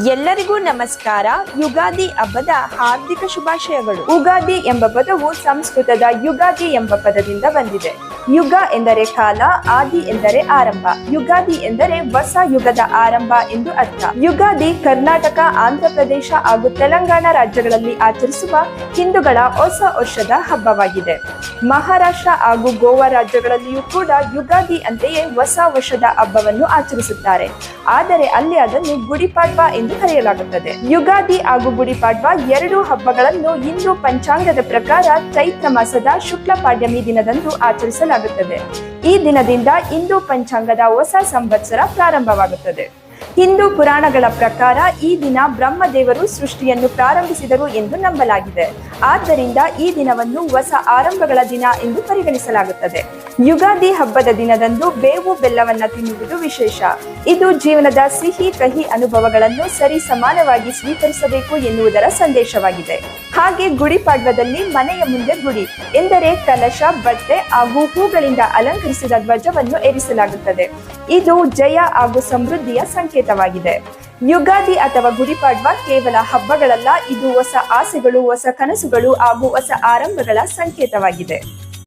ಎಲ್ಲರಿಗೂ ನಮಸ್ಕಾರ. ಯುಗಾದಿ ಹಬ್ಬದ ಹಾರ್ದಿಕ ಶುಭಾಶಯಗಳು. ಉಗಾದಿ ಎಂಬ ಪದವು ಸಂಸ್ಕೃತದ ಯುಗಾದಿ ಎಂಬ ಪದದಿಂದ ಬಂದಿದೆ. ಯುಗ ಎಂದರೆ ಕಾಲ, ಆದಿ ಎಂದರೆ ಆರಂಭ. ಯುಗಾದಿ ಎಂದರೆ ಹೊಸ ಯುಗದ ಆರಂಭ ಎಂದು ಅರ್ಥ. ಯುಗಾದಿ ಕರ್ನಾಟಕ, ಆಂಧ್ರ ಪ್ರದೇಶ ಹಾಗೂ ತೆಲಂಗಾಣ ರಾಜ್ಯಗಳಲ್ಲಿ ಆಚರಿಸುವ ಹಿಂದೂಗಳ ಹೊಸ ವರ್ಷದ ಹಬ್ಬವಾಗಿದೆ. ಮಹಾರಾಷ್ಟ್ರ ಹಾಗೂ ಗೋವಾ ರಾಜ್ಯಗಳಲ್ಲಿಯೂ ಕೂಡ ಯುಗಾದಿ ಅಂತೆಯೇ ಹೊಸ ವರ್ಷದ ಹಬ್ಬವನ್ನು ಆಚರಿಸುತ್ತಾರೆ. ಆದರೆ ಅಲ್ಲಿ ಅದನ್ನು ಗುಡಿಪಾಡ್ವ ಎಂದು ಕರೆಯಲಾಗುತ್ತದೆ. ಯುಗಾದಿ ಹಾಗೂ ಗುಡಿಪಾಡ್ವ ಎರಡು ಹಬ್ಬಗಳನ್ನು ಹಿಂದೂ ಪಂಚಾಂಗದ ಪ್ರಕಾರ ಚೈತ್ರ ಮಾಸದ ಶುಕ್ಲ ಪಾಡ್ಯಮಿ ದಿನದಂದು ಆಚರಿಸಲಾಗುತ್ತದೆ. ಈ ದಿನದಿಂದ ಹಿಂದೂ ಪಂಚಾಂಗದ ಹೊಸ ಸಂವತ್ಸರ ಪ್ರಾರಂಭವಾಗುತ್ತದೆ. ಹಿಂದೂ ಪುರಾಣಗಳ ಪ್ರಕಾರ ಈ ದಿನ ಬ್ರಹ್ಮದೇವರು ಸೃಷ್ಟಿಯನ್ನು ಪ್ರಾರಂಭಿಸಿದರು ಎಂದು ನಂಬಲಾಗಿದೆ. ಆದ್ದರಿಂದ ಈ ದಿನವನ್ನು ಹೊಸ ಆರಂಭಗಳ ದಿನ ಎಂದು ಪರಿಗಣಿಸಲಾಗುತ್ತದೆ. ಯುಗಾದಿ ಹಬ್ಬದ ದಿನದಂದು ಬೇವು ಬೆಲ್ಲವನ್ನ ತಿನ್ನುವುದು ವಿಶೇಷ. ಇದು ಜೀವನದ ಸಿಹಿ ಕಹಿ ಅನುಭವಗಳನ್ನು ಸರಿ ಸಮಾನವಾಗಿ ಸ್ವೀಕರಿಸಬೇಕು ಎನ್ನುವುದರ ಸಂದೇಶವಾಗಿದೆ. ಹಾಗೆ ಗುಡಿಪಾಡ್ವದಲ್ಲಿ ಮನೆಯ ಮುಂದೆ ಗುಡಿ ಎಂದರೆ ಕಲಶ, ಬಟ್ಟೆ ಹಾಗೂ ಹೂಗಳಿಂದ ಅಲಂಕರಿಸಿದ ಧ್ವಜವನ್ನು ಏರಿಸಲಾಗುತ್ತದೆ. ಇದು ಜಯ ಹಾಗೂ ಸಮೃದ್ಧಿಯ ಸಂಕೇತವಾಗಿದೆ. ಯುಗಾದಿ ಅಥವಾ ಗುಡಿಪಾಡ್ವ ಕೇವಲ ಹಬ್ಬಗಳಲ್ಲ, ಇದು ಹೊಸ ಆಸೆಗಳು, ಹೊಸ ಕನಸುಗಳು ಹಾಗೂ ಹೊಸ ಆರಂಭಗಳ ಸಂಕೇತವಾಗಿದೆ.